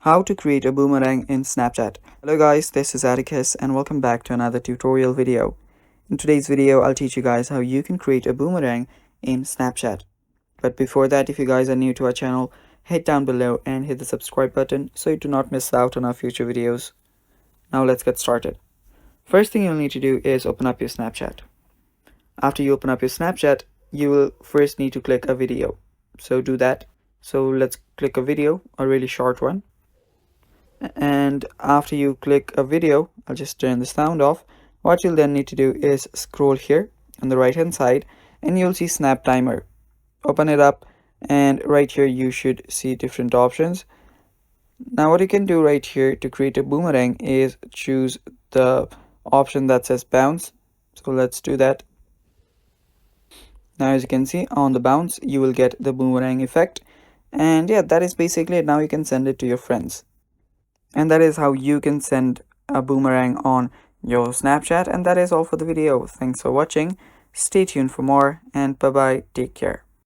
How to create a boomerang in Snapchat. Hello guys, this is Atticus and welcome back to another tutorial video. In today's video, I'll teach you guys how you can create a boomerang in Snapchat. But before that, if you guys are new to our channel, hit down below and hit the subscribe button so you do not miss out on our future videos. Now let's get started. First thing you'll need to do is open up your Snapchat. After you open up your Snapchat, you will first need to click a video. So do that. So let's click a video, a really short one. And after you click a video, I'll just turn the sound off. What you'll then need to do is scroll here on the right hand side and you'll see snap timer. Open it up and right here you should see different options. Now what you can do right here to create a boomerang is choose the option that says bounce. So let's do that. Now as you can see on the bounce you will get the boomerang effect, and yeah, that is basically it. Now you can send it to your friends. And that is how you can send a boomerang on your Snapchat. And that is all for the video. Thanks for watching. Stay tuned for more and bye bye. Take care.